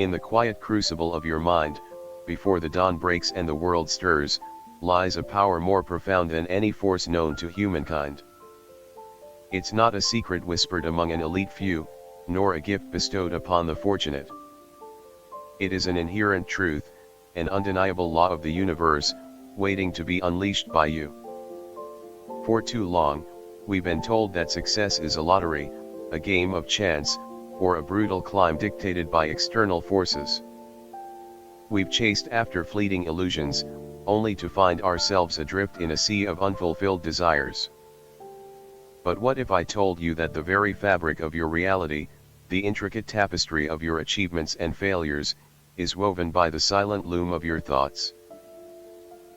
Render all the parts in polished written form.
In the quiet crucible of your mind, before the dawn breaks and the world stirs, lies a power more profound than any force known to humankind. It's not a secret whispered among an elite few, nor a gift bestowed upon the fortunate. It is an inherent truth, an undeniable law of the universe, waiting to be unleashed by you. For too long, we've been told that success is a lottery, a game of chance, or a brutal climb dictated by external forces. We've chased after fleeting illusions, only to find ourselves adrift in a sea of unfulfilled desires. But what if I told you that the very fabric of your reality, the intricate tapestry of your achievements and failures, is woven by the silent loom of your thoughts?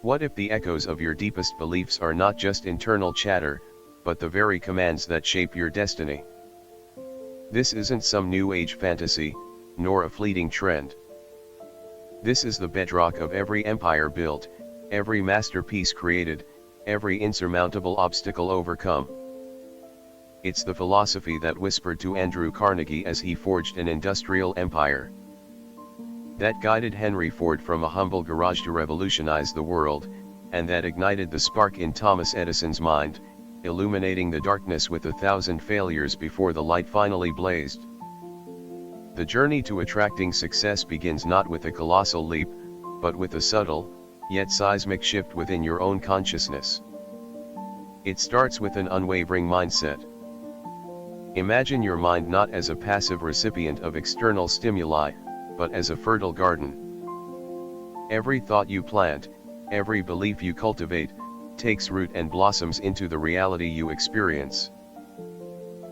What if the echoes of your deepest beliefs are not just internal chatter, but the very commands that shape your destiny? This isn't some new age fantasy, nor a fleeting trend. This is the bedrock of every empire built, every masterpiece created, every insurmountable obstacle overcome. It's the philosophy that whispered to Andrew Carnegie as he forged an industrial empire, that guided Henry Ford from a humble garage to revolutionize the world, and that ignited the spark in Thomas Edison's mind, illuminating the darkness with 1,000 failures before the light finally blazed. The journey to attracting success begins not with a colossal leap, but with a subtle, yet seismic shift within your own consciousness. It starts with an unwavering mindset. Imagine your mind not as a passive recipient of external stimuli, but as a fertile garden. Every thought you plant, every belief you cultivate, takes root and blossoms into the reality you experience.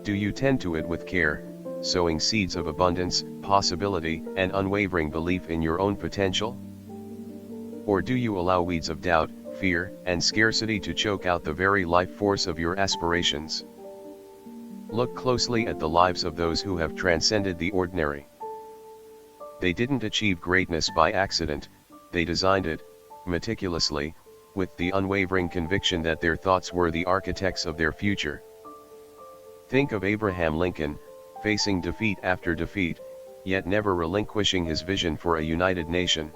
Do you tend to it with care, sowing seeds of abundance, possibility, and unwavering belief in your own potential? Or do you allow weeds of doubt, fear, and scarcity to choke out the very life force of your aspirations? Look closely at the lives of those who have transcended the ordinary. They didn't achieve greatness by accident, they designed it, meticulously, with the unwavering conviction that their thoughts were the architects of their future. Think of Abraham Lincoln, facing defeat after defeat, yet never relinquishing his vision for a united nation.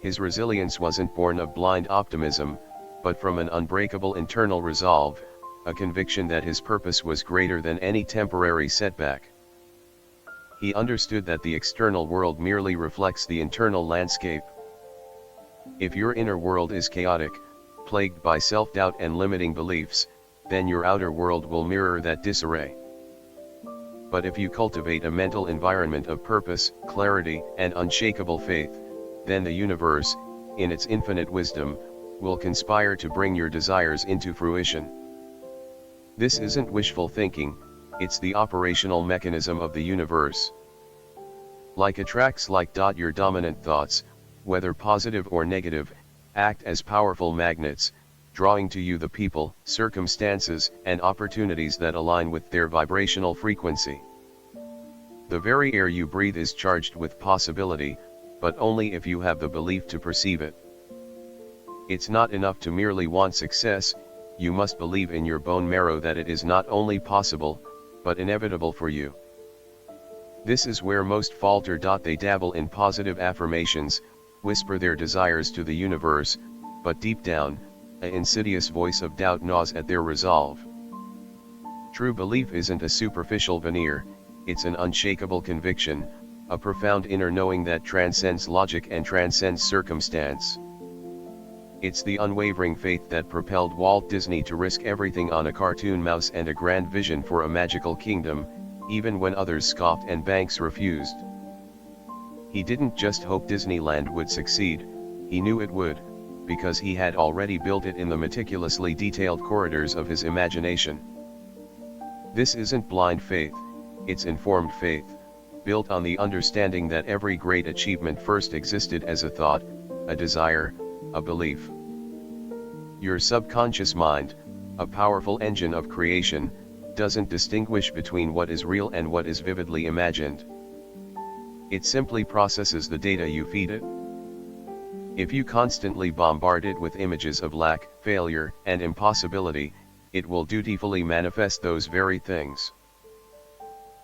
His resilience wasn't born of blind optimism, but from an unbreakable internal resolve, a conviction that his purpose was greater than any temporary setback. He understood that the external world merely reflects the internal landscape. If your inner world is chaotic, plagued by self-doubt and limiting beliefs, then your outer world will mirror that disarray. But if you cultivate a mental environment of purpose, clarity, and unshakable faith, then the universe, in its infinite wisdom, will conspire to bring your desires into fruition. This isn't wishful thinking, it's the operational mechanism of the universe. Like attracts like, your dominant thoughts, whether positive or negative, act as powerful magnets, drawing to you the people, circumstances, and opportunities that align with their vibrational frequency. The very air you breathe is charged with possibility, but only if you have the belief to perceive it. It's not enough to merely want success, you must believe in your bone marrow that it is not only possible, but inevitable for you. This is where most falter. They dabble in positive affirmations, whisper their desires to the universe, but deep down, an insidious voice of doubt gnaws at their resolve. True belief isn't a superficial veneer, it's an unshakable conviction, a profound inner knowing that transcends logic and transcends circumstance. It's the unwavering faith that propelled Walt Disney to risk everything on a cartoon mouse and a grand vision for a magical kingdom, even when others scoffed and banks refused. He didn't just hope Disneyland would succeed, he knew it would, because he had already built it in the meticulously detailed corridors of his imagination. This isn't blind faith, it's informed faith, built on the understanding that every great achievement first existed as a thought, a desire, a belief. Your subconscious mind, a powerful engine of creation, doesn't distinguish between what is real and what is vividly imagined. It simply processes the data you feed it. If you constantly bombard it with images of lack, failure, and impossibility, it will dutifully manifest those very things.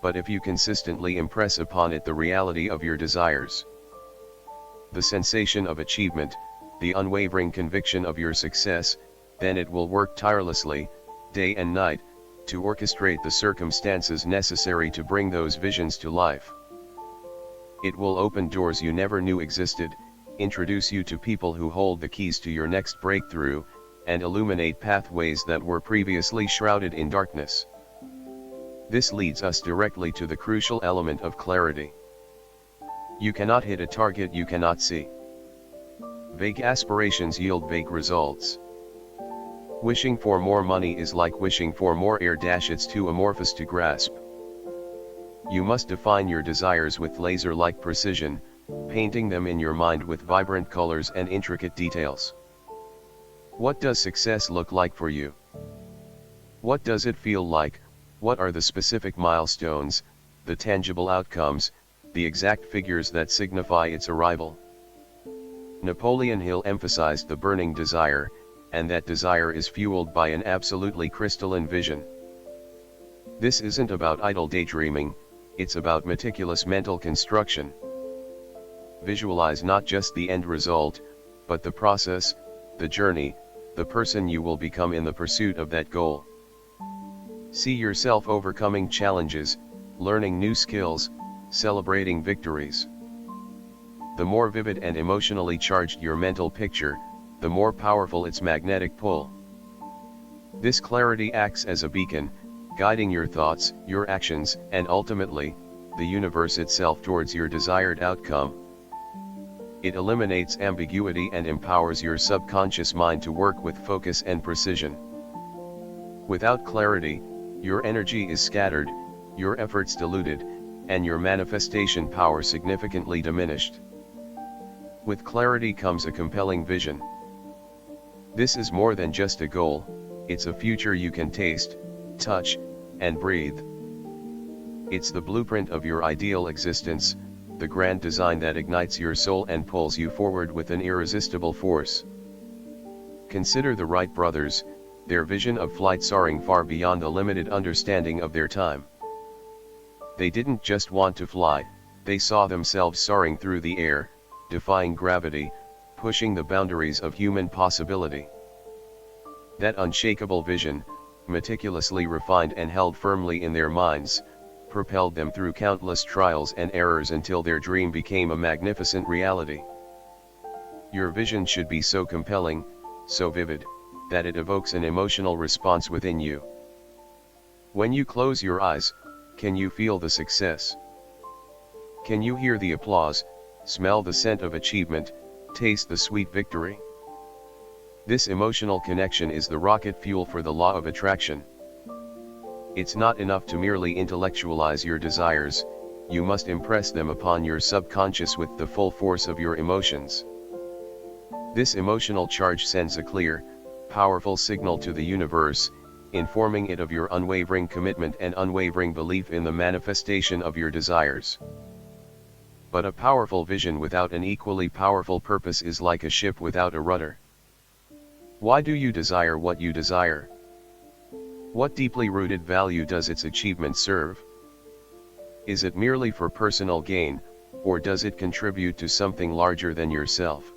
but if you consistently impress upon it the reality of your desires, the sensation of achievement, the unwavering conviction of your success, then it will work tirelessly, day and night, to orchestrate the circumstances necessary to bring those visions to life. It will open doors you never knew existed, introduce you to people who hold the keys to your next breakthrough, and illuminate pathways that were previously shrouded in darkness. This leads us directly to the crucial element of clarity. You cannot hit a target you cannot see. Vague aspirations yield vague results. Wishing for more money is like wishing for more air. It's too amorphous to grasp. You must define your desires with laser-like precision, painting them in your mind with vibrant colors and intricate details. What does success look like for you? What does it feel like? What are the specific milestones, the tangible outcomes, the exact figures that signify its arrival? Napoleon Hill emphasized the burning desire, and that desire is fueled by an absolutely crystalline vision. This isn't about idle daydreaming, it's about meticulous mental construction. Visualize not just the end result, but the process, the journey, the person you will become in the pursuit of that goal. See yourself overcoming challenges, learning new skills, celebrating victories. The more vivid and emotionally charged your mental picture, the more powerful its magnetic pull. This clarity acts as a beacon, guiding your thoughts, your actions, and ultimately, the universe itself towards your desired outcome. It eliminates ambiguity and empowers your subconscious mind to work with focus and precision. Without clarity, your energy is scattered, your efforts diluted, and your manifestation power significantly diminished. With clarity comes a compelling vision. This is more than just a goal, it's a future you can taste, touch, and breathe. It's the blueprint of your ideal existence, the grand design that ignites your soul and pulls you forward with an irresistible force. Consider the Wright brothers, their vision of flight soaring far beyond the limited understanding of their time. They didn't just want to fly, they saw themselves soaring through the air, defying gravity, pushing the boundaries of human possibility. That unshakable vision, meticulously refined and held firmly in their minds, propelled them through countless trials and errors until their dream became a magnificent reality. Your vision should be so compelling, so vivid, that it evokes an emotional response within you. When you close your eyes, can you feel the success? Can you hear the applause, smell the scent of achievement, taste the sweet victory? This emotional connection is the rocket fuel for the law of attraction. It's not enough to merely intellectualize your desires, you must impress them upon your subconscious with the full force of your emotions. This emotional charge sends a clear, powerful signal to the universe, informing it of your unwavering commitment and unwavering belief in the manifestation of your desires. But a powerful vision without an equally powerful purpose is like a ship without a rudder. Why do you desire what you desire? What deeply rooted value does its achievement serve? Is it merely for personal gain, or does it contribute to something larger than yourself?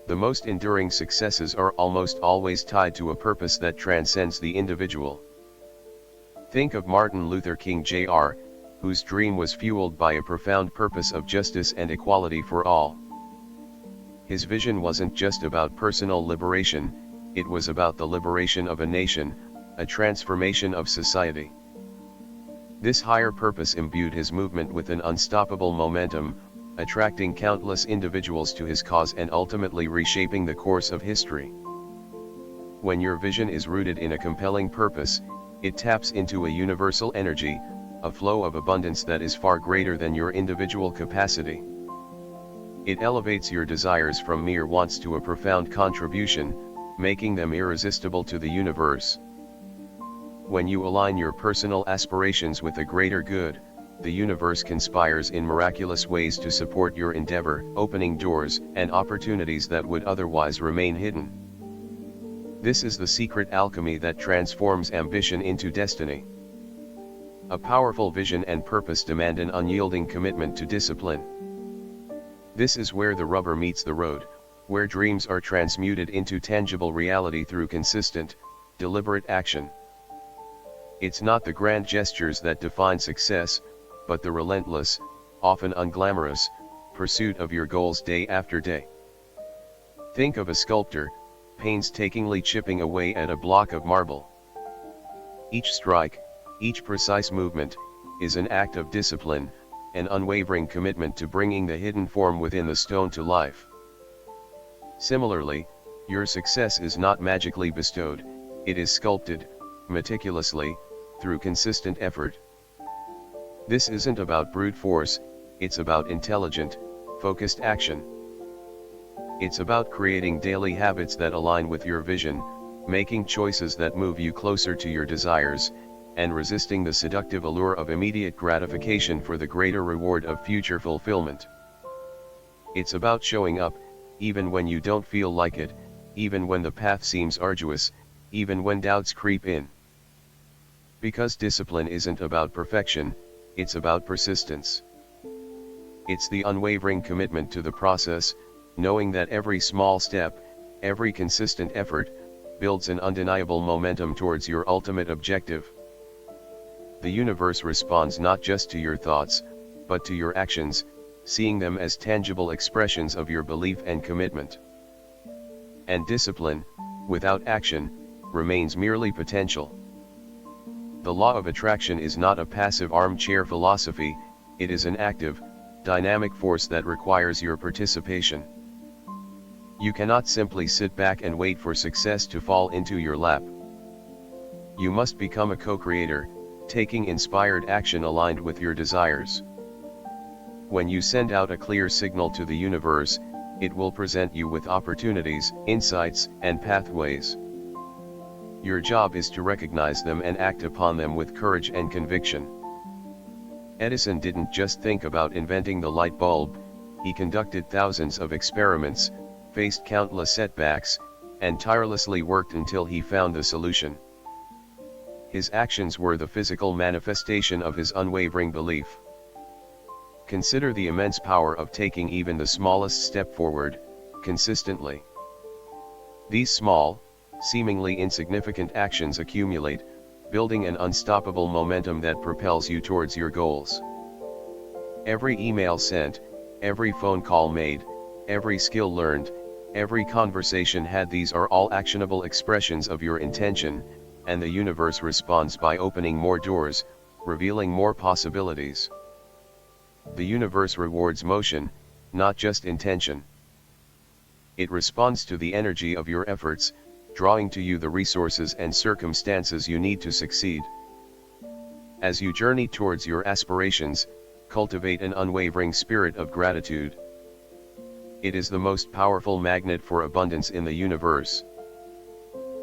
The most enduring successes are almost always tied to a purpose that transcends the individual. Think of Martin Luther King Jr., whose dream was fueled by a profound purpose of justice and equality for all. His vision wasn't just about personal liberation, it was about the liberation of a nation, a transformation of society. This higher purpose imbued his movement with an unstoppable momentum, attracting countless individuals to his cause and ultimately reshaping the course of history. When your vision is rooted in a compelling purpose, it taps into a universal energy, a flow of abundance that is far greater than your individual capacity. It elevates your desires from mere wants to a profound contribution, making them irresistible to the universe. When you align your personal aspirations with a greater good, the universe conspires in miraculous ways to support your endeavor, opening doors and opportunities that would otherwise remain hidden. This is the secret alchemy that transforms ambition into destiny. A powerful vision and purpose demand an unyielding commitment to discipline. This is where the rubber meets the road, where dreams are transmuted into tangible reality through consistent, deliberate action. It's not the grand gestures that define success, but the relentless, often unglamorous, pursuit of your goals day after day. Think of a sculptor, painstakingly chipping away at a block of marble. Each strike, each precise movement, is an act of discipline, an unwavering commitment to bringing the hidden form within the stone to life. Similarly, your success is not magically bestowed, it is sculpted, meticulously, through consistent effort. This isn't about brute force, it's about intelligent, focused action. It's about creating daily habits that align with your vision, making choices that move you closer to your desires, and resisting the seductive allure of immediate gratification for the greater reward of future fulfillment. It's about showing up, even when you don't feel like it, even when the path seems arduous, even when doubts creep in. Because discipline isn't about perfection, it's about persistence. It's the unwavering commitment to the process, knowing that every small step, every consistent effort, builds an undeniable momentum towards your ultimate objective. The universe responds not just to your thoughts, but to your actions, seeing them as tangible expressions of your belief and commitment. And discipline, without action, remains merely potential. The law of attraction is not a passive armchair philosophy, it is an active, dynamic force that requires your participation. You cannot simply sit back and wait for success to fall into your lap. You must become a co-creator, taking inspired action aligned with your desires. When you send out a clear signal to the universe, it will present you with opportunities, insights, and pathways. Your job is to recognize them and act upon them with courage and conviction. Edison didn't just think about inventing the light bulb, he conducted thousands of experiments, faced countless setbacks, and tirelessly worked until he found the solution. His actions were the physical manifestation of his unwavering belief. Consider the immense power of taking even the smallest step forward, consistently. These small, seemingly insignificant actions accumulate, building an unstoppable momentum that propels you towards your goals. Every email sent, every phone call made, every skill learned, every conversation had, these are all actionable expressions of your intention, and the universe responds by opening more doors, revealing more possibilities. The universe rewards motion, not just intention. It responds to the energy of your efforts, drawing to you the resources and circumstances you need to succeed. As you journey towards your aspirations, cultivate an unwavering spirit of gratitude. It is the most powerful magnet for abundance in the universe.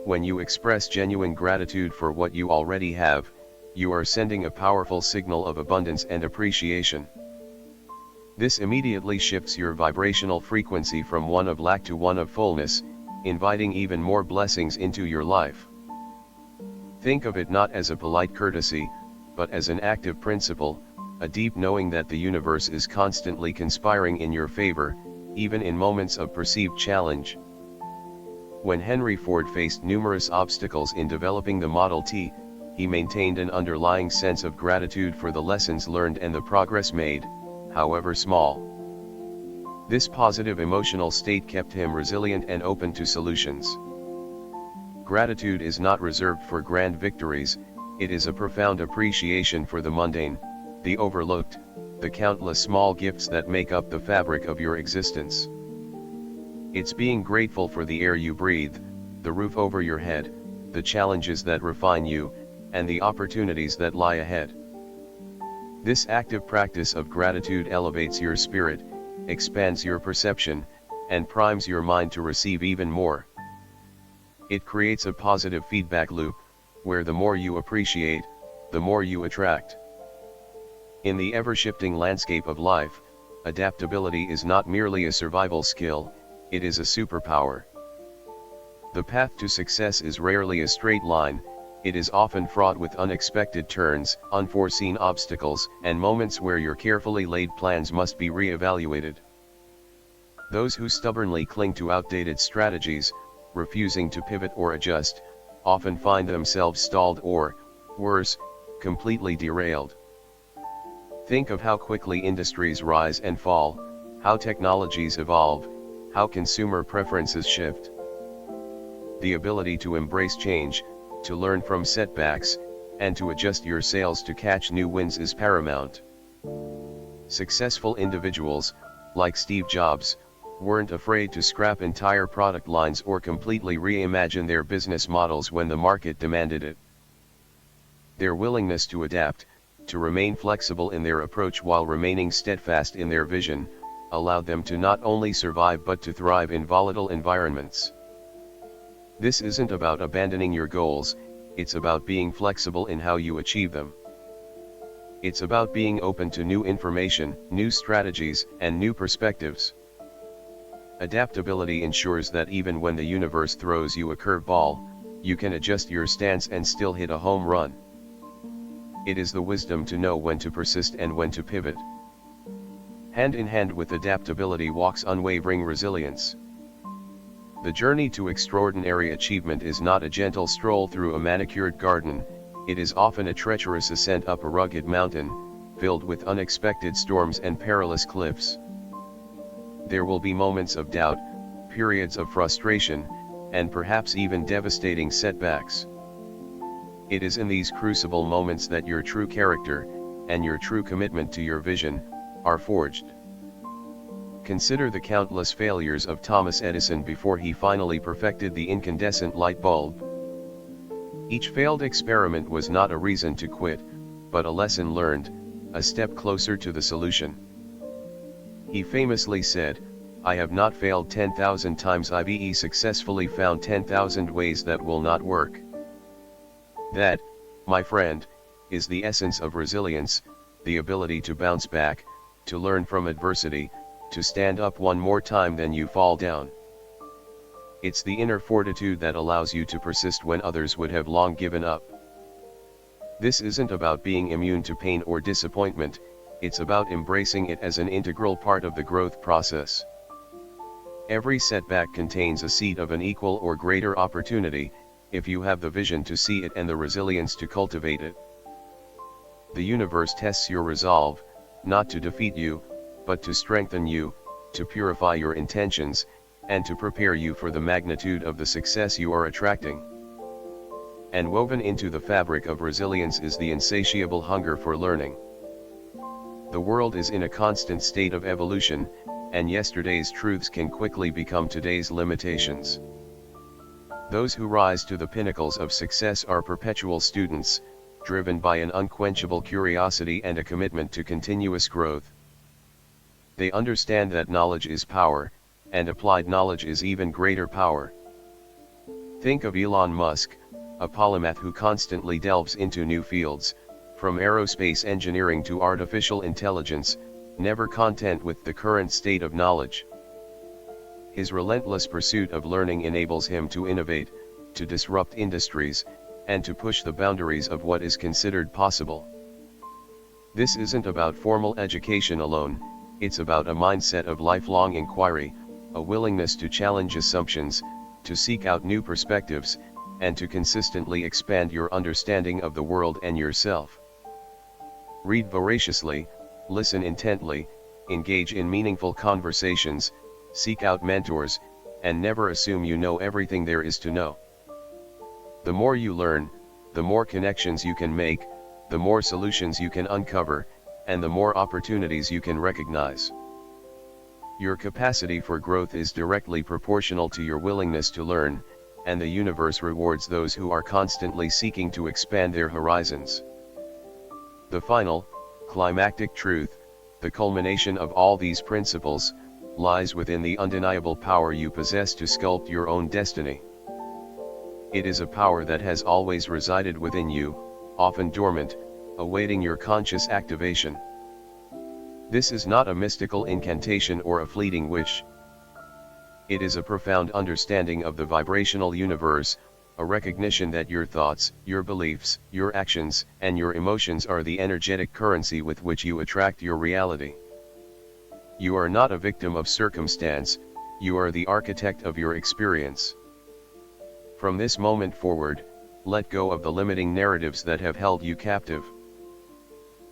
When you express genuine gratitude for what you already have, you are sending a powerful signal of abundance and appreciation. This immediately shifts your vibrational frequency from one of lack to one of fullness, inviting even more blessings into your life. Think of it not as a polite courtesy, but as an active principle, a deep knowing that the universe is constantly conspiring in your favor, even in moments of perceived challenge. When Henry Ford faced numerous obstacles in developing the Model T, he maintained an underlying sense of gratitude for the lessons learned and the progress made, however small. This positive emotional state kept him resilient and open to solutions. Gratitude is not reserved for grand victories, it is a profound appreciation for the mundane, the overlooked, the countless small gifts that make up the fabric of your existence. It's being grateful for the air you breathe, the roof over your head, the challenges that refine you, and the opportunities that lie ahead. This active practice of gratitude elevates your spirit, expands your perception, and primes your mind to receive even more. It creates a positive feedback loop, where the more you appreciate, the more you attract. In the ever-shifting landscape of life, adaptability is not merely a survival skill, it is a superpower. The path to success is rarely a straight line, It is often fraught with unexpected turns, unforeseen obstacles, and moments where your carefully laid plans must be re-evaluated. Those who stubbornly cling to outdated strategies, refusing to pivot or adjust, often find themselves stalled or, worse, completely derailed. Think of how quickly industries rise and fall, how technologies evolve, how consumer preferences shift. The ability to embrace change, to learn from setbacks, and to adjust your sails to catch new winds is paramount. Successful individuals, like Steve Jobs, weren't afraid to scrap entire product lines or completely reimagine their business models when the market demanded it. Their willingness to adapt, to remain flexible in their approach while remaining steadfast in their vision, allowed them to not only survive but to thrive in volatile environments. This isn't about abandoning your goals, it's about being flexible in how you achieve them. It's about being open to new information, new strategies, and new perspectives. Adaptability ensures that even when the universe throws you a curveball, you can adjust your stance and still hit a home run. It is the wisdom to know when to persist and when to pivot. Hand in hand with adaptability walks unwavering resilience. The journey to extraordinary achievement is not a gentle stroll through a manicured garden, it is often a treacherous ascent up a rugged mountain, filled with unexpected storms and perilous cliffs. There will be moments of doubt, periods of frustration, and perhaps even devastating setbacks. It is in these crucible moments that your true character, and your true commitment to your vision, are forged. Consider the countless failures of Thomas Edison before he finally perfected the incandescent light bulb. Each failed experiment was not a reason to quit, but a lesson learned, a step closer to the solution. He famously said, "I have not failed 10,000 times, I've successfully found 10,000 ways that will not work." That, my friend, is the essence of resilience, the ability to bounce back, to learn from adversity, to stand up one more time than you fall down. It's the inner fortitude that allows you to persist when others would have long given up. This isn't about being immune to pain or disappointment, it's about embracing it as an integral part of the growth process. Every setback contains a seed of an equal or greater opportunity, if you have the vision to see it and the resilience to cultivate it. The universe tests your resolve, not to defeat you, but to strengthen you, to purify your intentions, and to prepare you for the magnitude of the success you are attracting. And woven into the fabric of resilience is the insatiable hunger for learning. The world is in a constant state of evolution, and yesterday's truths can quickly become today's limitations. Those who rise to the pinnacles of success are perpetual students, driven by an unquenchable curiosity and a commitment to continuous growth. They understand that knowledge is power, and applied knowledge is even greater power. Think of Elon Musk, a polymath who constantly delves into new fields, from aerospace engineering to artificial intelligence, never content with the current state of knowledge. His relentless pursuit of learning enables him to innovate, to disrupt industries, and to push the boundaries of what is considered possible. This isn't about formal education alone, it's about a mindset of lifelong inquiry, a willingness to challenge assumptions, to seek out new perspectives, and to consistently expand your understanding of the world and yourself. Read voraciously, listen intently, engage in meaningful conversations, seek out mentors, and never assume you know everything there is to know. The more you learn, the more connections you can make, the more solutions you can uncover, and the more opportunities you can recognize. Your capacity for growth is directly proportional to your willingness to learn, and the universe rewards those who are constantly seeking to expand their horizons. The final, climactic truth, the culmination of all these principles, lies within the undeniable power you possess to sculpt your own destiny. It is a power that has always resided within you, often dormant, awaiting your conscious activation. This is not a mystical incantation or a fleeting wish. It is a profound understanding of the vibrational universe, a recognition that your thoughts, your beliefs, your actions, and your emotions are the energetic currency with which you attract your reality. You are not a victim of circumstance, you are the architect of your experience. From this moment forward, let go of the limiting narratives that have held you captive.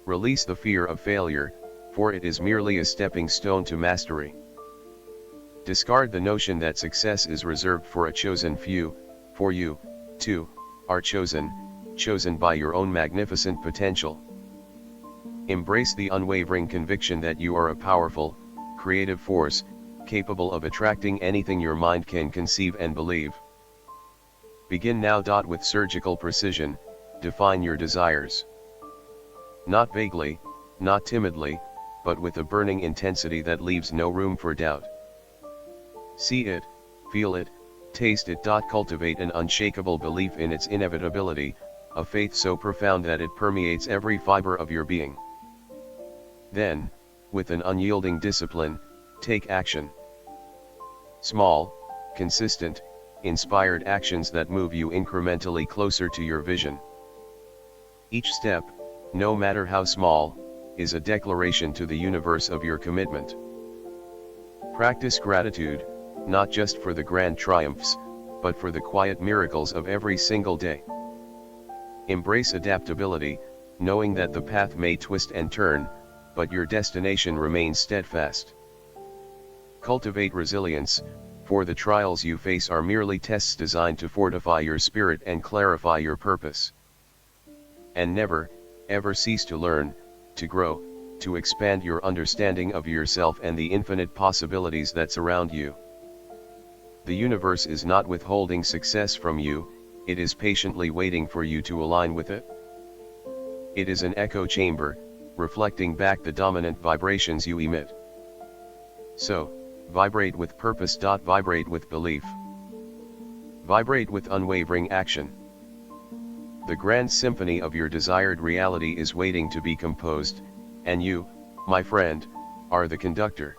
Release the fear of failure, for it is merely a stepping stone to mastery. Discard the notion that success is reserved for a chosen few, for you, too, are chosen by your own magnificent potential. Embrace the unwavering conviction that you are a powerful, creative force, capable of attracting anything your mind can conceive and believe. Begin now. With surgical precision, define your desires. Not vaguely, not timidly, but with a burning intensity that leaves no room for doubt. See it, feel it, taste it. Cultivate an unshakable belief in its inevitability, a faith so profound that it permeates every fiber of your being. Then, with an unyielding discipline, take action. Small, consistent, inspired actions that move you incrementally closer to your vision. Each step, no matter how small, is a declaration to the universe of your commitment. Practice gratitude, not just for the grand triumphs, but for the quiet miracles of every single day. Embrace adaptability, knowing that the path may twist and turn, but your destination remains steadfast. Cultivate resilience, for the trials you face are merely tests designed to fortify your spirit and clarify your purpose. And never, ever cease to learn, to grow, to expand your understanding of yourself and the infinite possibilities that surround you. The universe is not withholding success from you, it is patiently waiting for you to align with it. It is an echo chamber, reflecting back the dominant vibrations you emit. So, vibrate with purpose. Vibrate with belief. Vibrate with unwavering action. The grand symphony of your desired reality is waiting to be composed, and you, my friend, are the conductor.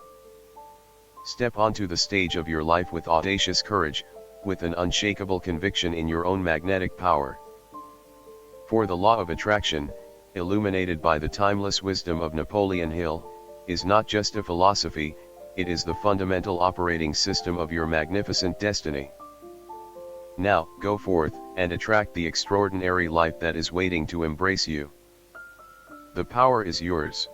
Step onto the stage of your life with audacious courage, with an unshakable conviction in your own magnetic power. For the law of attraction, illuminated by the timeless wisdom of Napoleon Hill, is not just a philosophy, it is the fundamental operating system of your magnificent destiny. Now, go forth, and attract the extraordinary life that is waiting to embrace you. The power is yours.